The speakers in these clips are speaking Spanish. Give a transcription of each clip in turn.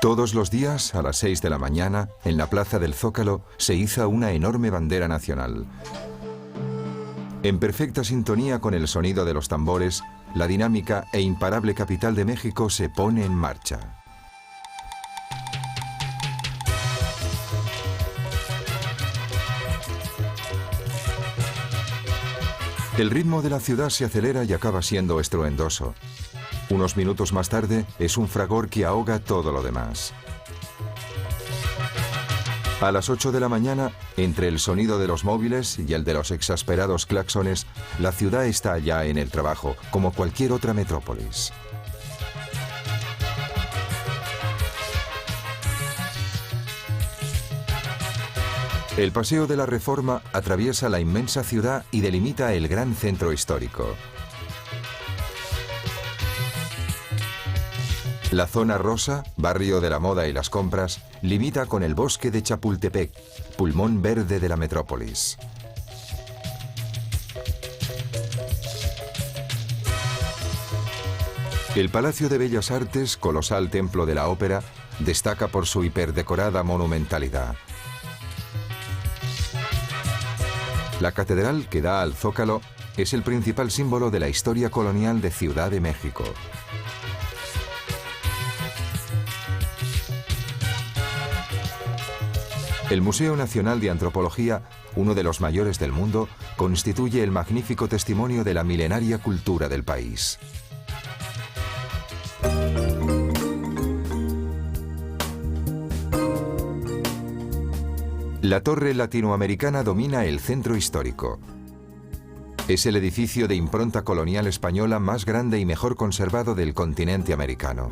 Todos los días, a las 6 de la mañana, en la plaza del Zócalo, se iza una enorme bandera nacional. En perfecta sintonía con el sonido de los tambores, la dinámica e imparable capital de México se pone en marcha. El ritmo de la ciudad se acelera y acaba siendo estruendoso. Unos minutos más tarde, es un fragor que ahoga todo lo demás. A las 8 de la mañana, entre el sonido de los móviles y el de los exasperados claxones, la ciudad está ya en el trabajo, como cualquier otra metrópolis. El Paseo de la Reforma atraviesa la inmensa ciudad y delimita el gran centro histórico. La zona rosa, barrio de la moda y las compras, limita con el bosque de Chapultepec, pulmón verde de la metrópolis. El Palacio de Bellas Artes, colosal templo de la ópera, destaca por su hiperdecorada monumentalidad. La catedral que da al Zócalo es el principal símbolo de la historia colonial de Ciudad de México. El Museo Nacional de Antropología, uno de los mayores del mundo, constituye el magnífico testimonio de la milenaria cultura del país. La Torre Latinoamericana domina el centro histórico. Es el edificio de impronta colonial española más grande y mejor conservado del continente americano.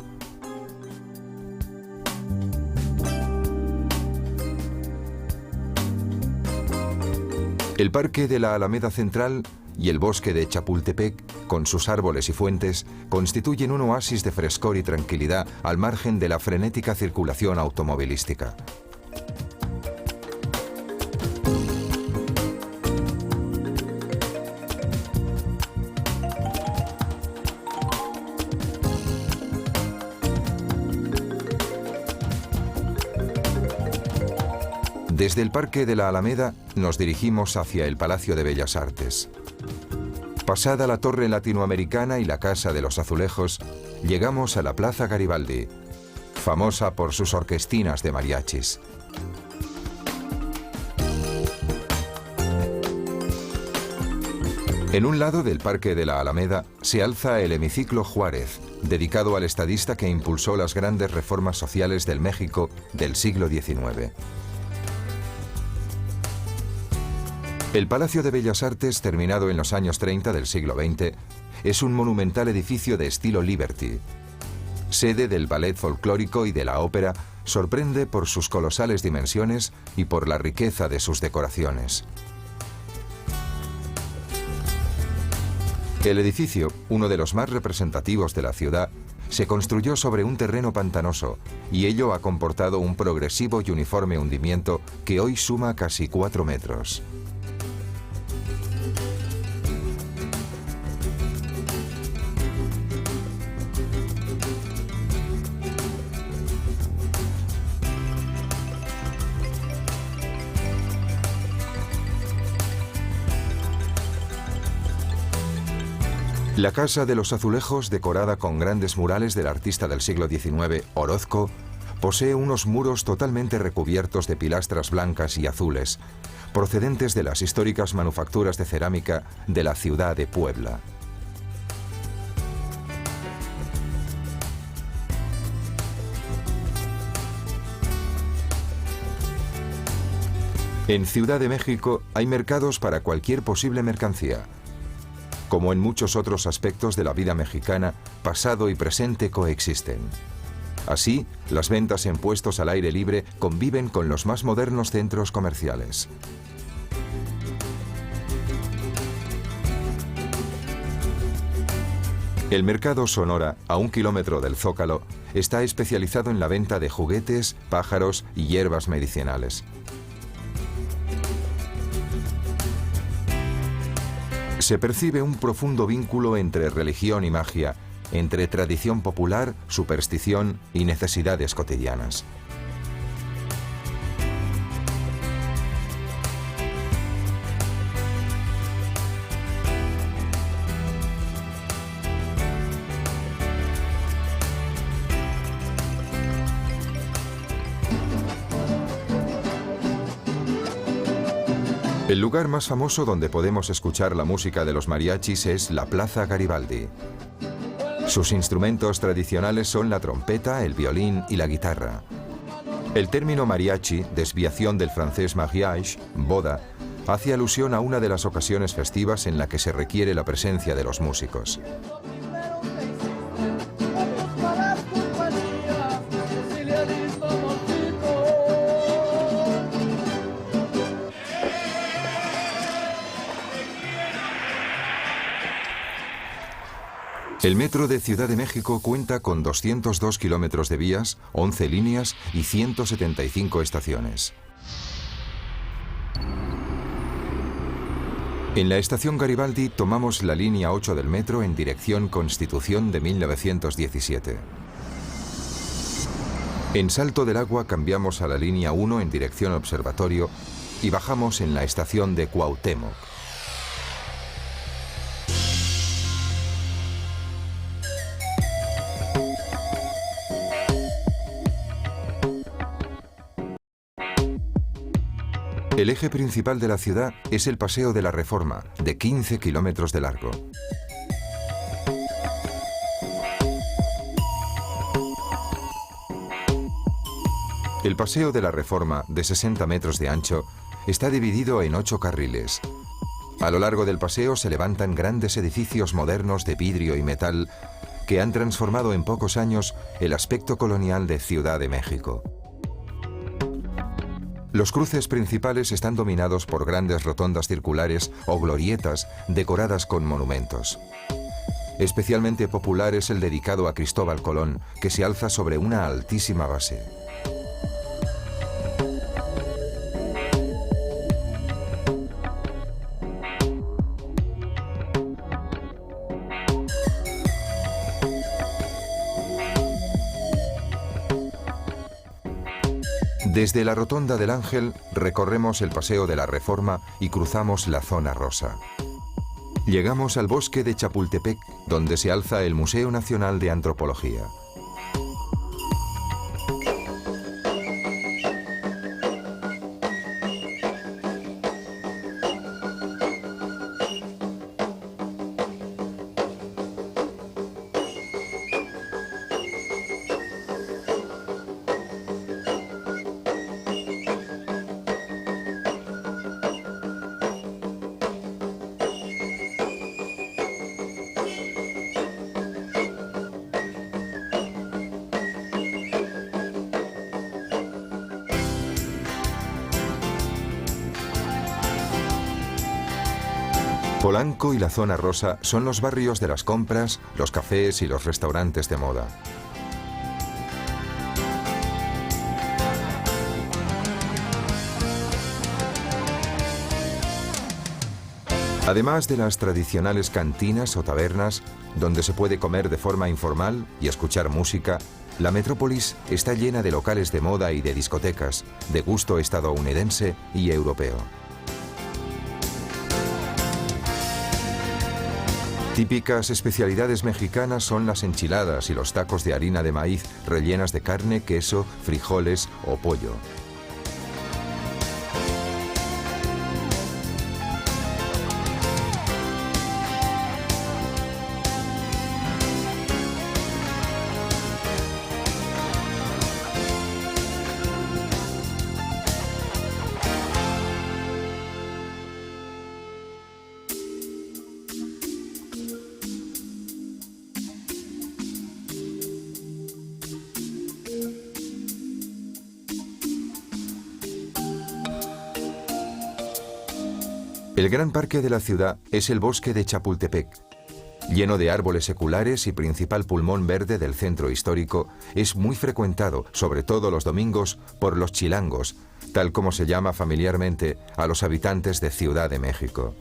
El Parque de la Alameda Central y el Bosque de Chapultepec, con sus árboles y fuentes, constituyen un oasis de frescor y tranquilidad al margen de la frenética circulación automovilística. Desde el Parque de la Alameda nos dirigimos hacia el Palacio de Bellas Artes. Pasada la Torre Latinoamericana y la Casa de los Azulejos, llegamos a la Plaza Garibaldi, famosa por sus orquestinas de mariachis. En un lado del Parque de la Alameda se alza el Hemiciclo Juárez, dedicado al estadista que impulsó las grandes reformas sociales del México del siglo XIX. El Palacio de Bellas Artes, terminado en los años 30 del siglo XX, es un monumental edificio de estilo Liberty. Sede del ballet folclórico y de la ópera, sorprende por sus colosales dimensiones y por la riqueza de sus decoraciones. El edificio, uno de los más representativos de la ciudad, se construyó sobre un terreno pantanoso y ello ha comportado un progresivo y uniforme hundimiento que hoy suma casi 4 metros. La Casa de los Azulejos, decorada con grandes murales del artista del siglo XIX, Orozco, posee unos muros totalmente recubiertos de pilastras blancas y azules, procedentes de las históricas manufacturas de cerámica de la ciudad de Puebla. En Ciudad de México hay mercados para cualquier posible mercancía. Como en muchos otros aspectos de la vida mexicana, pasado y presente coexisten. Así, las ventas en puestos al aire libre conviven con los más modernos centros comerciales. El mercado Sonora, a 1 kilómetro del Zócalo, está especializado en la venta de juguetes, pájaros y hierbas medicinales. Se percibe un profundo vínculo entre religión y magia, entre tradición popular, superstición y necesidades cotidianas. El lugar más famoso donde podemos escuchar la música de los mariachis es la Plaza Garibaldi. Sus instrumentos tradicionales son la trompeta, el violín y la guitarra. El término mariachi, desviación del francés mariage, boda, hace alusión a una de las ocasiones festivas en la que se requiere la presencia de los músicos. El metro de Ciudad de México cuenta con 202 kilómetros de vías, 11 líneas y 175 estaciones. En la estación Garibaldi tomamos la línea 8 del metro en dirección Constitución de 1917. En Salto del Agua cambiamos a la línea 1 en dirección Observatorio y bajamos en la estación de Cuauhtémoc. El eje principal de la ciudad es el Paseo de la Reforma, de 15 kilómetros de largo. El Paseo de la Reforma, de 60 metros de ancho, está dividido en 8 carriles. A lo largo del paseo se levantan grandes edificios modernos de vidrio y metal que han transformado en pocos años el aspecto colonial de Ciudad de México. Los cruces principales están dominados por grandes rotondas circulares o glorietas decoradas con monumentos. Especialmente popular es el dedicado a Cristóbal Colón, que se alza sobre una altísima base. Desde la Rotonda del Ángel recorremos el Paseo de la Reforma y cruzamos la Zona Rosa. Llegamos al bosque de Chapultepec, donde se alza el Museo Nacional de Antropología. Polanco y la Zona Rosa son los barrios de las compras, los cafés y los restaurantes de moda. Además de las tradicionales cantinas o tabernas, donde se puede comer de forma informal y escuchar música, la metrópolis está llena de locales de moda y de discotecas, de gusto estadounidense y europeo. Típicas especialidades mexicanas son las enchiladas y los tacos de harina de maíz rellenas de carne, queso, frijoles o pollo. El gran parque de la ciudad es el bosque de Chapultepec. Lleno de árboles seculares y principal pulmón verde del centro histórico, es muy frecuentado, sobre todo los domingos, por los chilangos, tal como se llama familiarmente a los habitantes de Ciudad de México.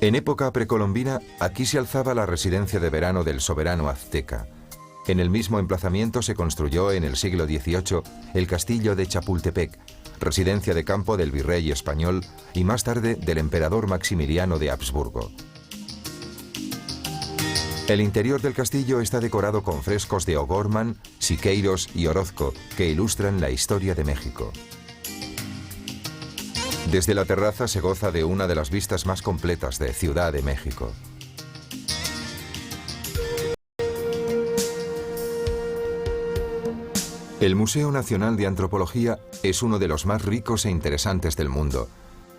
En época precolombina, aquí se alzaba la residencia de verano del soberano azteca. En el mismo emplazamiento se construyó en el siglo XVIII el castillo de Chapultepec, residencia de campo del virrey español y más tarde del emperador Maximiliano de Habsburgo. El interior del castillo está decorado con frescos de O'Gorman, Siqueiros y Orozco que ilustran la historia de México. Desde la terraza se goza de una de las vistas más completas de Ciudad de México. El Museo Nacional de Antropología es uno de los más ricos e interesantes del mundo.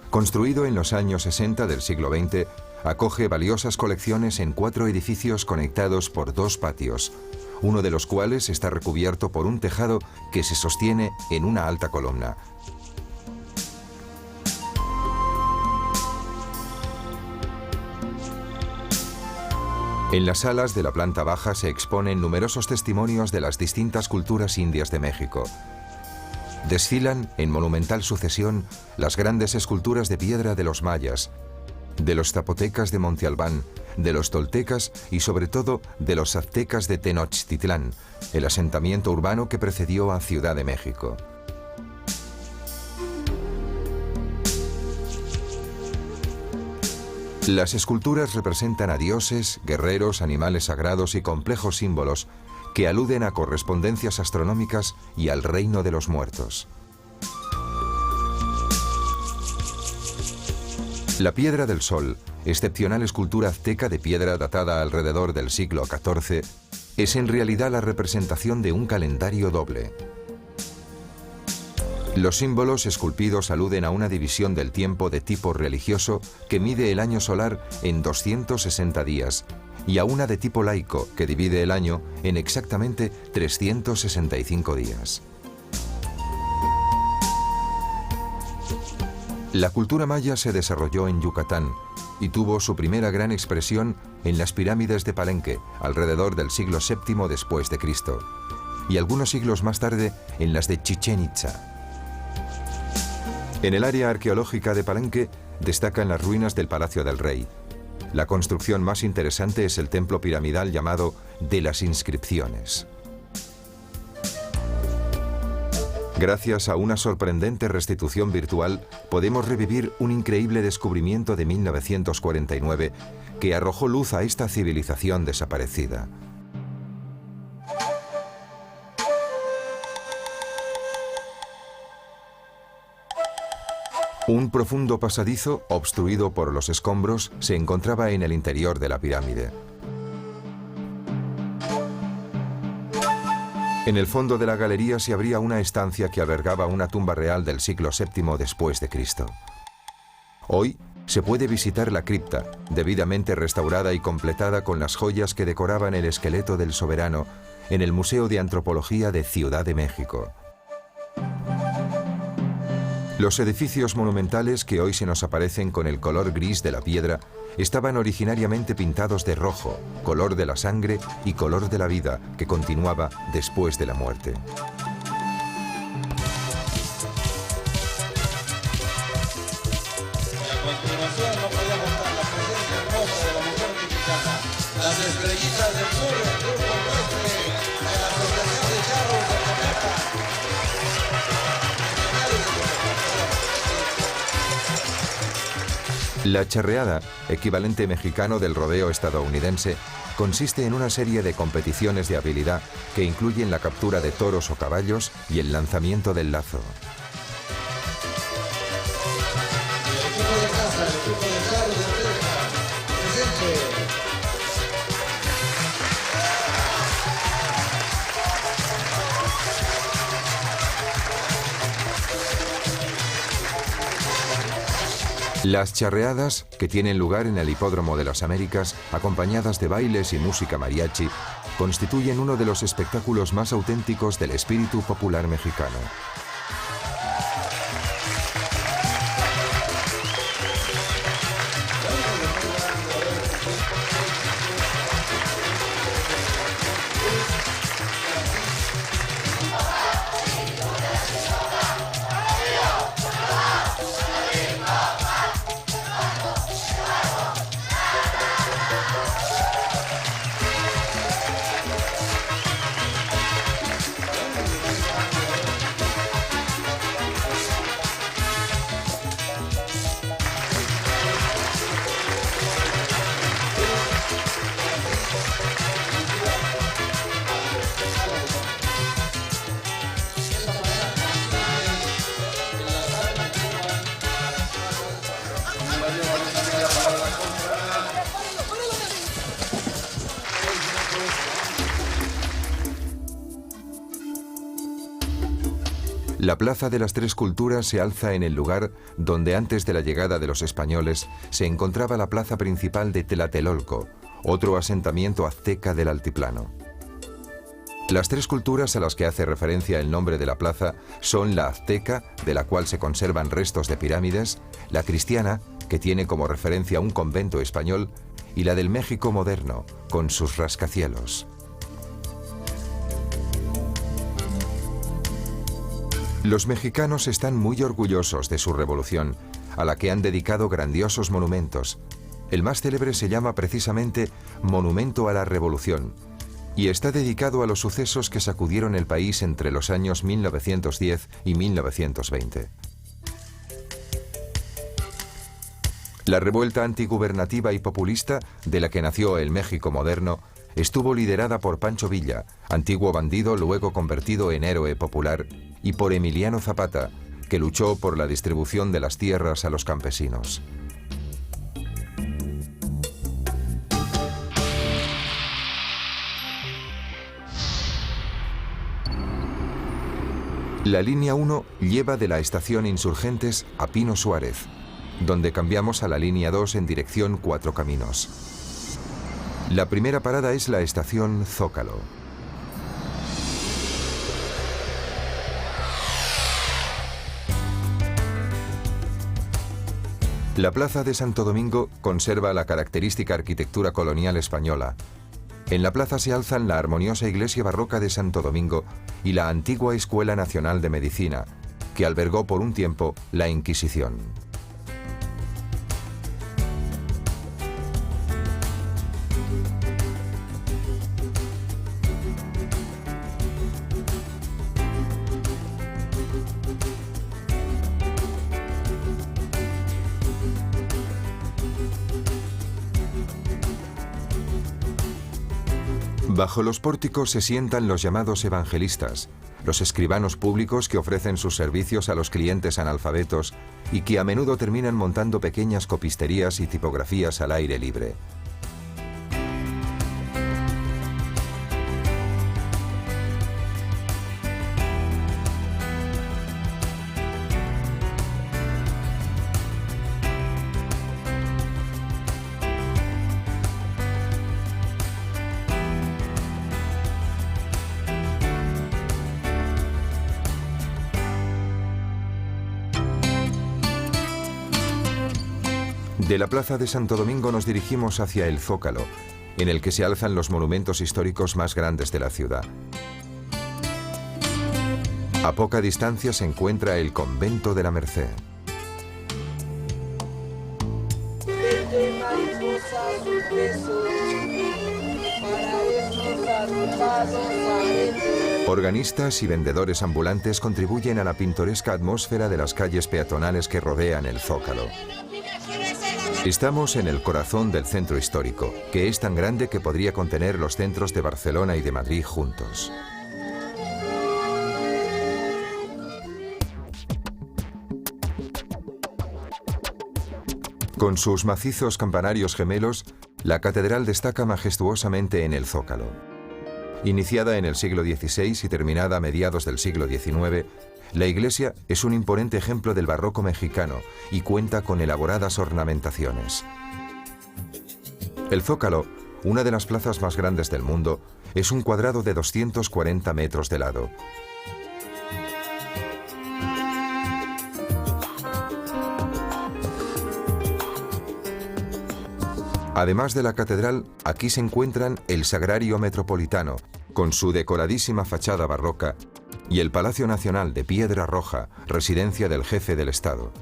Construido en los años 60 del siglo XX, acoge valiosas colecciones en 4 edificios conectados por 2 patios, uno de los cuales está recubierto por un tejado que se sostiene en una alta columna. En las salas de la planta baja se exponen numerosos testimonios de las distintas culturas indias de México. Desfilan en monumental sucesión las grandes esculturas de piedra de los mayas, de los zapotecas de Monte Albán, de los toltecas y sobre todo de los aztecas de Tenochtitlán, el asentamiento urbano que precedió a Ciudad de México. Las esculturas representan a dioses, guerreros, animales sagrados y complejos símbolos que aluden a correspondencias astronómicas y al reino de los muertos. La Piedra del Sol, excepcional escultura azteca de piedra datada alrededor del siglo XIV, es en realidad la representación de un calendario doble. Los símbolos esculpidos aluden a una división del tiempo de tipo religioso que mide el año solar en 260 días y a una de tipo laico que divide el año en exactamente 365 días. La cultura maya se desarrolló en Yucatán y tuvo su primera gran expresión en las pirámides de Palenque alrededor del siglo VII después de Cristo y algunos siglos más tarde en las de Chichén Itzá. En el área arqueológica de Palenque destacan las ruinas del Palacio del Rey. La construcción más interesante es el templo piramidal llamado de las Inscripciones. Gracias a una sorprendente restitución virtual, podemos revivir un increíble descubrimiento de 1949 que arrojó luz a esta civilización desaparecida. Un profundo pasadizo, obstruido por los escombros, se encontraba en el interior de la pirámide. En el fondo de la galería se abría una estancia que albergaba una tumba real del siglo VII después de Cristo. Hoy se puede visitar la cripta, debidamente restaurada y completada con las joyas que decoraban el esqueleto del soberano, en el Museo de Antropología de Ciudad de México. Los edificios monumentales que hoy se nos aparecen con el color gris de la piedra estaban originariamente pintados de rojo, color de la sangre y color de la vida que continuaba después de la muerte. A continuación no podíamos estar la presencia hermosa de la mujer mexicana, las estrellitas del sur, el grupo muestre de la Asociación de Charros de Comepa. La charreada, equivalente mexicano del rodeo estadounidense, consiste en una serie de competiciones de habilidad que incluyen la captura de toros o caballos y el lanzamiento del lazo. El equipo de casa, el equipo de Charros de Comepa, presente. Las charreadas, que tienen lugar en el Hipódromo de las Américas, acompañadas de bailes y música mariachi, constituyen uno de los espectáculos más auténticos del espíritu popular mexicano. La Plaza de las Tres Culturas se alza en el lugar donde antes de la llegada de los españoles se encontraba la plaza principal de Tlatelolco, otro asentamiento azteca del altiplano. Las tres culturas a las que hace referencia el nombre de la plaza son la azteca, de la cual se conservan restos de pirámides, la cristiana, que tiene como referencia un convento español, y la del México moderno, con sus rascacielos. Los mexicanos están muy orgullosos de su revolución, a la que han dedicado grandiosos monumentos. El más célebre se llama precisamente Monumento a la Revolución, y está dedicado a los sucesos que sacudieron el país entre los años 1910 y 1920. La revuelta antigubernativa y populista, de la que nació el México moderno, estuvo liderada por Pancho Villa, antiguo bandido luego convertido en héroe popular, y por Emiliano Zapata, que luchó por la distribución de las tierras a los campesinos. La línea 1 lleva de la estación Insurgentes a Pino Suárez, donde cambiamos a la línea 2 en dirección Cuatro Caminos. La primera parada es la estación Zócalo. La plaza de Santo Domingo conserva la característica arquitectura colonial española. En la plaza se alzan la armoniosa iglesia barroca de Santo Domingo y la antigua Escuela Nacional de Medicina, que albergó por un tiempo la Inquisición. Bajo los pórticos se sientan los llamados evangelistas, los escribanos públicos que ofrecen sus servicios a los clientes analfabetos y que a menudo terminan montando pequeñas copisterías y tipografías al aire libre. De la plaza de Santo Domingo nos dirigimos hacia el Zócalo, en el que se alzan los monumentos históricos más grandes de la ciudad. A poca distancia se encuentra el Convento de la Merced. Organistas y vendedores ambulantes contribuyen a la pintoresca atmósfera de las calles peatonales que rodean el Zócalo. Estamos en el corazón del centro histórico, que es tan grande que podría contener los centros de Barcelona y de Madrid juntos. Con sus macizos campanarios gemelos, la catedral destaca majestuosamente en el Zócalo. Iniciada en el siglo XVI y terminada a mediados del siglo XIX, La iglesia es un imponente ejemplo del barroco mexicano y cuenta con elaboradas ornamentaciones. El Zócalo, una de las plazas más grandes del mundo, es un cuadrado de 240 metros de lado. Además de la catedral, aquí se encuentran el Sagrario Metropolitano, con su decoradísima fachada barroca, y el Palacio Nacional de Piedra Roja, residencia del jefe del Estado.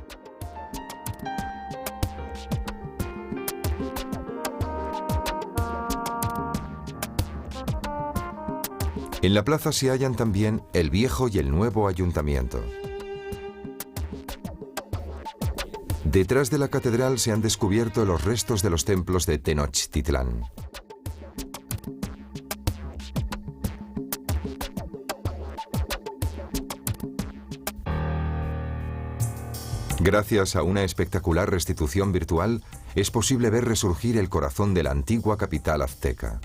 En la plaza se hallan también el viejo y el nuevo ayuntamiento. Detrás de la catedral se han descubierto los restos de los templos de Tenochtitlán. Gracias a una espectacular restitución virtual, es posible ver resurgir el corazón de la antigua capital azteca.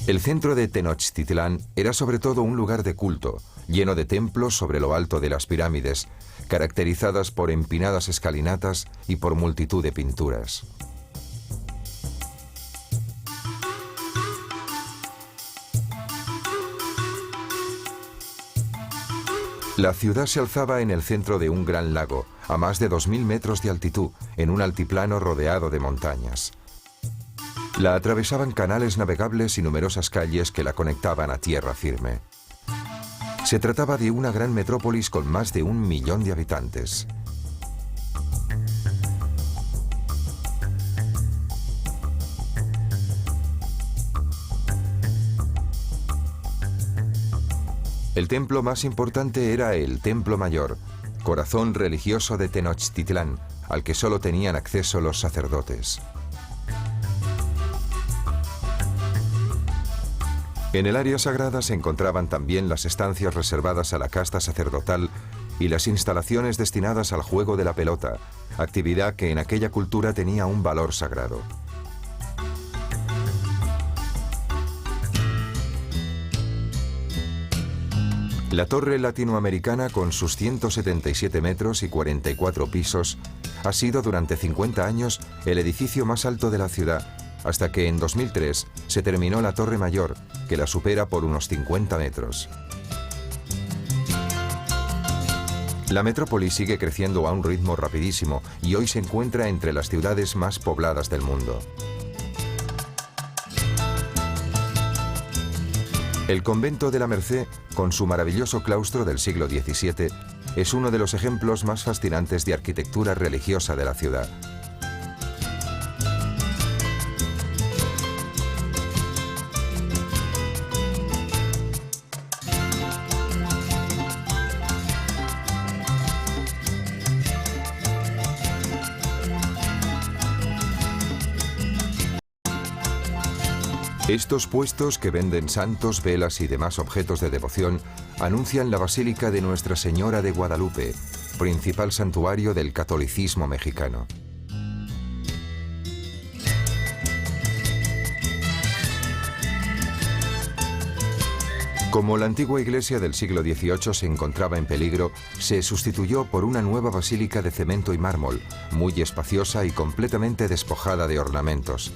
El centro de Tenochtitlán era sobre todo un lugar de culto, lleno de templos sobre lo alto de las pirámides, caracterizadas por empinadas escalinatas y por multitud de pinturas. La ciudad se alzaba en el centro de un gran lago, a más de 2000 metros de altitud, en un altiplano rodeado de montañas. La atravesaban canales navegables y numerosas calles que la conectaban a tierra firme. Se trataba de una gran metrópolis con más de 1 millón de habitantes. El templo más importante era el Templo Mayor, corazón religioso de Tenochtitlán, al que solo tenían acceso los sacerdotes. En el área sagrada se encontraban también las estancias reservadas a la casta sacerdotal y las instalaciones destinadas al juego de la pelota, actividad que en aquella cultura tenía un valor sagrado. La torre latinoamericana, con sus 177 metros y 44 pisos, ha sido durante 50 años el edificio más alto de la ciudad, hasta que en 2003 se terminó la Torre Mayor, que la supera por unos 50 metros. La metrópoli sigue creciendo a un ritmo rapidísimo y hoy se encuentra entre las ciudades más pobladas del mundo. El convento de la Merced, con su maravilloso claustro del siglo XVII, es uno de los ejemplos más fascinantes de arquitectura religiosa de la ciudad. Estos puestos que venden santos, velas y demás objetos de devoción anuncian la Basílica de Nuestra Señora de Guadalupe, principal santuario del catolicismo mexicano. Como la antigua iglesia del siglo XVIII se encontraba en peligro, se sustituyó por una nueva basílica de cemento y mármol, muy espaciosa y completamente despojada de ornamentos.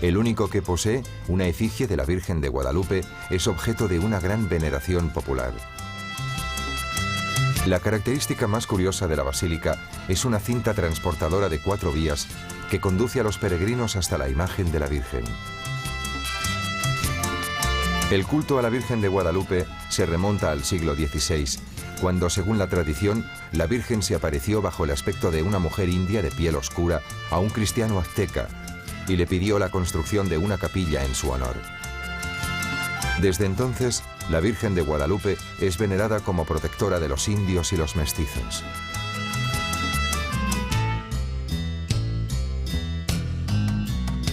El único que posee una efigie de la Virgen de Guadalupe es objeto de una gran veneración popular. La característica más curiosa de la basílica es una cinta transportadora de 4 vías que conduce a los peregrinos hasta la imagen de la Virgen. El culto a la Virgen de Guadalupe se remonta al siglo XVI, cuando, según la tradición, la Virgen se apareció bajo el aspecto de una mujer india de piel oscura a un cristiano azteca y le pidió la construcción de una capilla en su honor. Desde entonces, la Virgen de Guadalupe es venerada como protectora de los indios y los mestizos.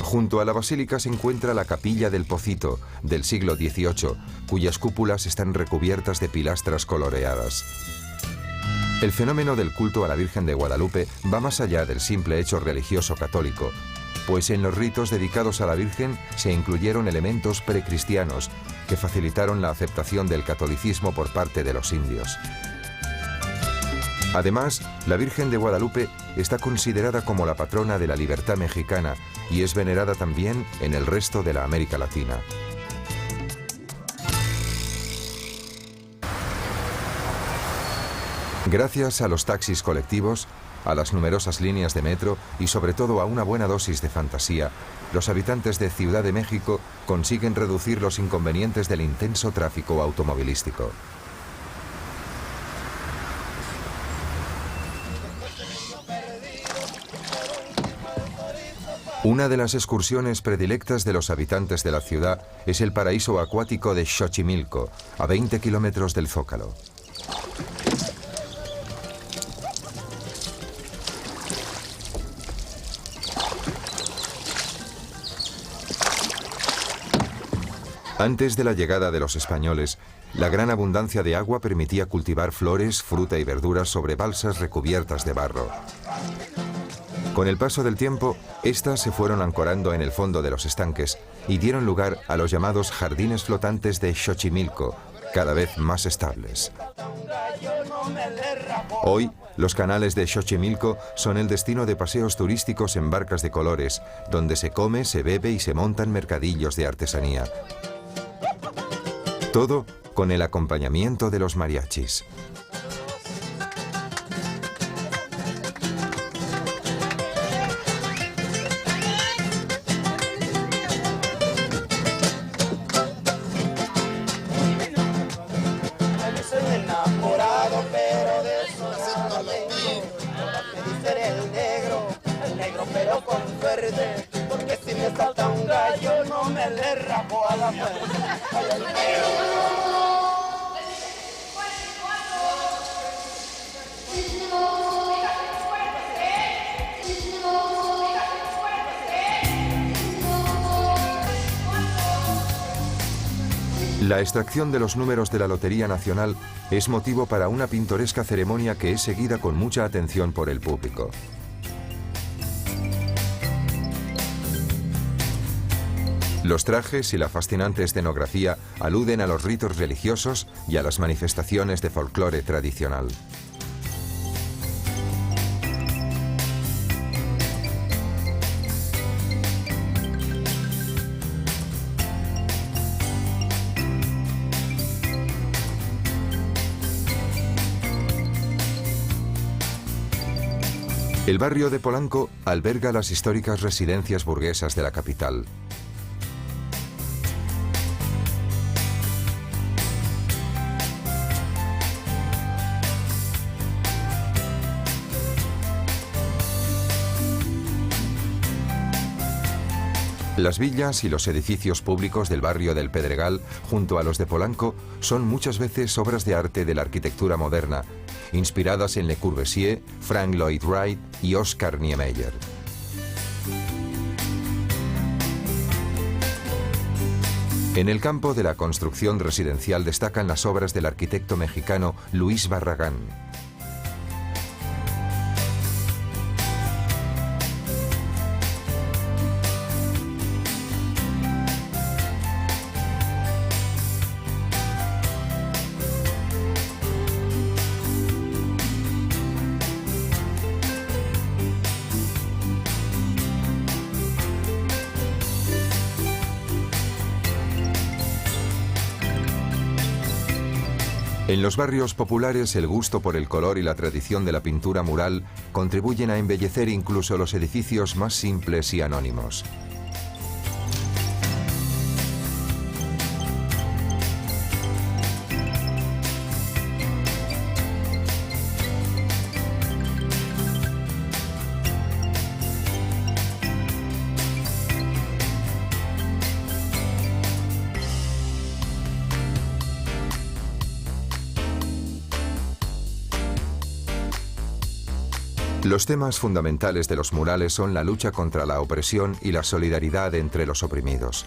Junto a la basílica se encuentra la Capilla del Pocito, del siglo XVIII, cuyas cúpulas están recubiertas de pilastras coloreadas. El fenómeno del culto a la Virgen de Guadalupe va más allá del simple hecho religioso católico pues en los ritos dedicados a la Virgen se incluyeron elementos precristianos que facilitaron la aceptación del catolicismo por parte de los indios. Además, la Virgen de Guadalupe está considerada como la patrona de la libertad mexicana y es venerada también en el resto de la América Latina. Gracias a los taxis colectivos, a las numerosas líneas de metro y sobre todo a una buena dosis de fantasía, los habitantes de Ciudad de México consiguen reducir los inconvenientes del intenso tráfico automovilístico. Una de las excursiones predilectas de los habitantes de la ciudad es el paraíso acuático de Xochimilco, a 20 kilómetros del Zócalo. Antes de la llegada de los españoles, la gran abundancia de agua permitía cultivar flores, fruta y verduras sobre balsas recubiertas de barro. Con el paso del tiempo, estas se fueron ancorando en el fondo de los estanques y dieron lugar a los llamados jardines flotantes de Xochimilco, cada vez más estables. Hoy, los canales de Xochimilco son el destino de paseos turísticos en barcas de colores, donde se come, se bebe y se montan mercadillos de artesanía. Todo con el acompañamiento de los mariachis. La extracción de los números de la Lotería Nacional es motivo para una pintoresca ceremonia que es seguida con mucha atención por el público. Los trajes y la fascinante escenografía aluden a los ritos religiosos y a las manifestaciones de folclore tradicional. El barrio de Polanco alberga las históricas residencias burguesas de la capital. Las villas y los edificios públicos del barrio del Pedregal, junto a los de Polanco, son muchas veces obras de arte de la arquitectura moderna, inspiradas en Le Corbusier, Frank Lloyd Wright y Oscar Niemeyer. En el campo de la construcción residencial destacan las obras del arquitecto mexicano Luis Barragán. En los barrios populares, el gusto por el color y la tradición de la pintura mural contribuyen a embellecer incluso los edificios más simples y anónimos. Los temas fundamentales de los murales son la lucha contra la opresión y la solidaridad entre los oprimidos.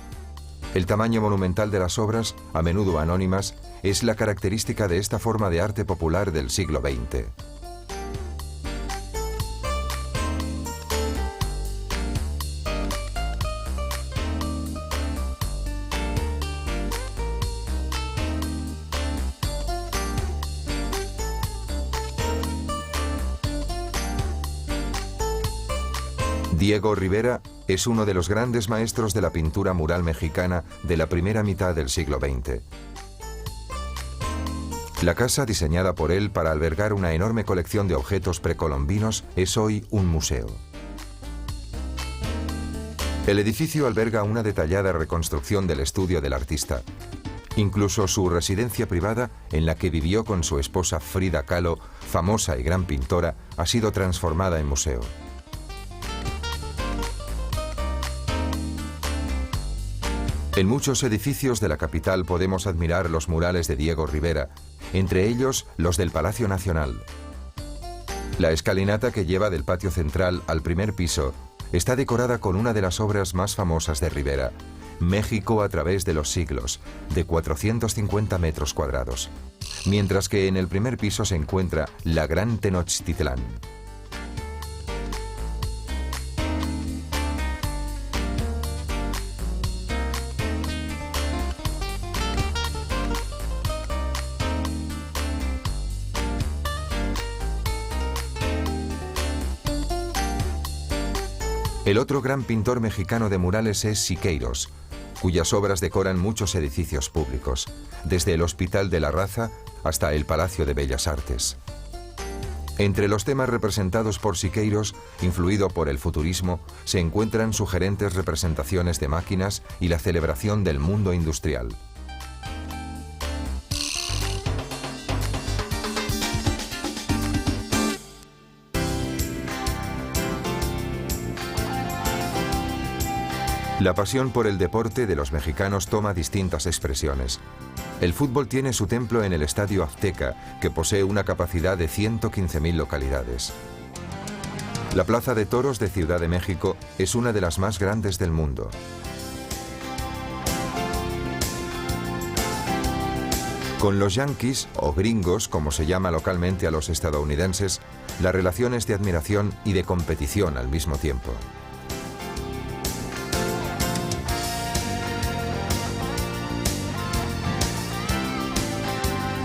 El tamaño monumental de las obras, a menudo anónimas, es la característica de esta forma de arte popular del siglo XX. Diego Rivera es uno de los grandes maestros de la pintura mural mexicana de la primera mitad del siglo XX. La casa, diseñada por él para albergar una enorme colección de objetos precolombinos, es hoy un museo. El edificio alberga una detallada reconstrucción del estudio del artista. Incluso su residencia privada, en la que vivió con su esposa Frida Kahlo, famosa y gran pintora, ha sido transformada en museo. En muchos edificios de la capital podemos admirar los murales de Diego Rivera, entre ellos los del Palacio Nacional. La escalinata que lleva del patio central al primer piso está decorada con una de las obras más famosas de Rivera, México a través de los siglos, de 450 metros cuadrados, mientras que en el primer piso se encuentra la Gran Tenochtitlán. El otro gran pintor mexicano de murales es Siqueiros, cuyas obras decoran muchos edificios públicos, desde el Hospital de la Raza hasta el Palacio de Bellas Artes. Entre los temas representados por Siqueiros, influido por el futurismo, se encuentran sugerentes representaciones de máquinas y la celebración del mundo industrial. La pasión por el deporte de los mexicanos toma distintas expresiones. El fútbol tiene su templo en el Estadio Azteca, que posee una capacidad de 115.000 localidades. La Plaza de Toros de Ciudad de México es una de las más grandes del mundo. Con los Yankees, o gringos, como se llama localmente a los estadounidenses, la relación es de admiración y de competición al mismo tiempo.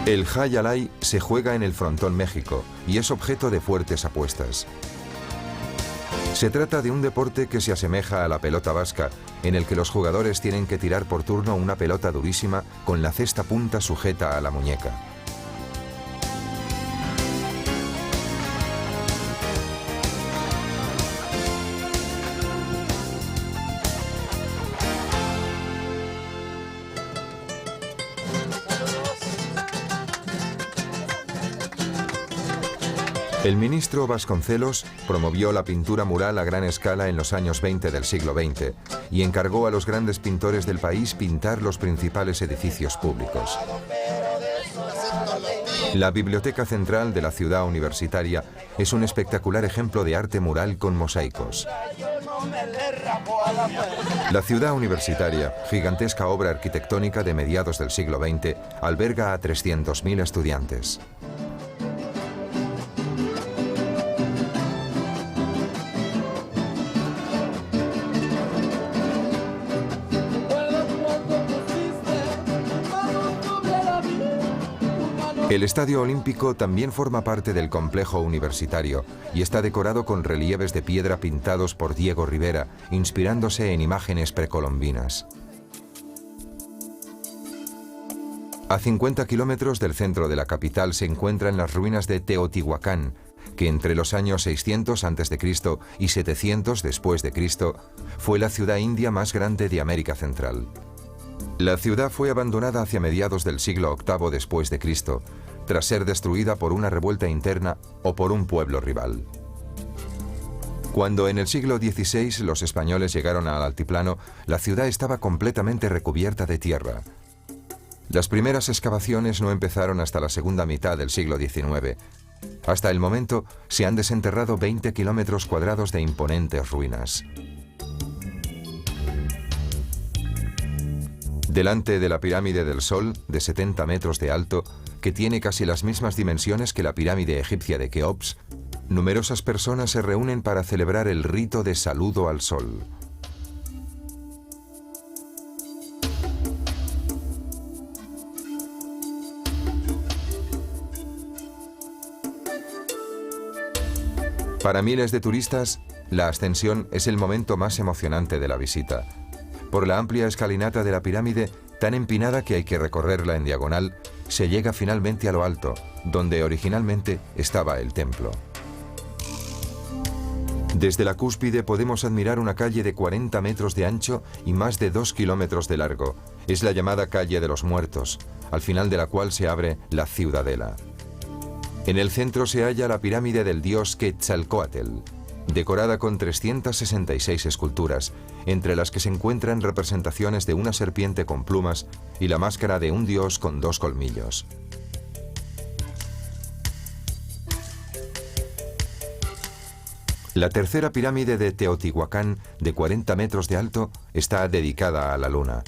El Jai Alai se juega en el Frontón México y es objeto de fuertes apuestas. Se trata de un deporte que se asemeja a la pelota vasca, en el que los jugadores tienen que tirar por turno una pelota durísima con la cesta punta sujeta a la muñeca. El ministro Vasconcelos promovió la pintura mural a gran escala en los años 20 del siglo XX y encargó a los grandes pintores del país pintar los principales edificios públicos. La Biblioteca Central de la Ciudad Universitaria es un espectacular ejemplo de arte mural con mosaicos. La Ciudad Universitaria, gigantesca obra arquitectónica de mediados del siglo XX, alberga a 300.000 estudiantes. El Estadio Olímpico también forma parte del complejo universitario y está decorado con relieves de piedra pintados por Diego Rivera, inspirándose en imágenes precolombinas. A 50 kilómetros del centro de la capital se encuentran las ruinas de Teotihuacán, que entre los años 600 a.C. y 700 después de Cristo fue la ciudad india más grande de América Central. La ciudad fue abandonada hacia mediados del siglo VIII después de Cristo, tras ser destruida por una revuelta interna o por un pueblo rival. Cuando en el siglo XVI los españoles llegaron al altiplano, la ciudad estaba completamente recubierta de tierra. Las primeras excavaciones no empezaron hasta la segunda mitad del siglo XIX. Hasta el momento se han desenterrado 20 kilómetros cuadrados de imponentes ruinas. Delante de la pirámide del Sol, de 70 metros de alto, que tiene casi las mismas dimensiones que la pirámide egipcia de Keops, numerosas personas se reúnen para celebrar el rito de saludo al Sol. Para miles de turistas, La ascensión es el momento más emocionante de la visita. Por la amplia escalinata de la pirámide, tan empinada que hay que recorrerla en diagonal, se llega finalmente a lo alto, donde originalmente estaba el templo. Desde la cúspide podemos admirar una calle de 40 metros de ancho y más de 2 kilómetros de largo. Es la llamada Calle de los Muertos, al final de la cual se abre la Ciudadela. En el centro se halla la pirámide del dios Quetzalcóatl, decorada con 366 esculturas, entre las que se encuentran representaciones de una serpiente con plumas y la máscara de un dios con 2 colmillos. La tercera pirámide de Teotihuacán, de 40 metros de alto, está dedicada a la luna.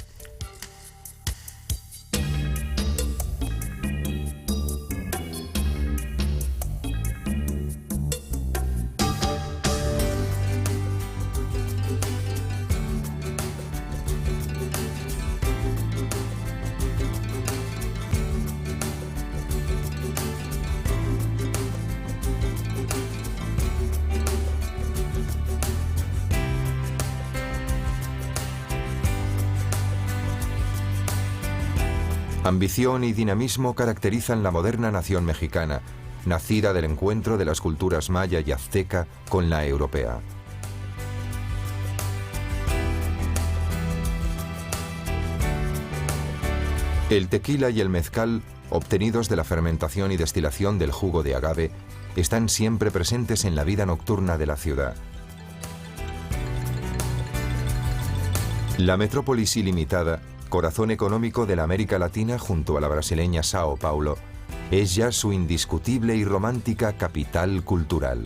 Ambición y dinamismo caracterizan la moderna nación mexicana, nacida del encuentro de las culturas maya y azteca con la europea. El tequila y el mezcal, obtenidos de la fermentación y destilación del jugo de agave, están siempre presentes en la vida nocturna de la ciudad. La metrópolis ilimitada, corazón económico de la América Latina junto a la brasileña Sao Paulo, es ya su indiscutible y romántica capital cultural.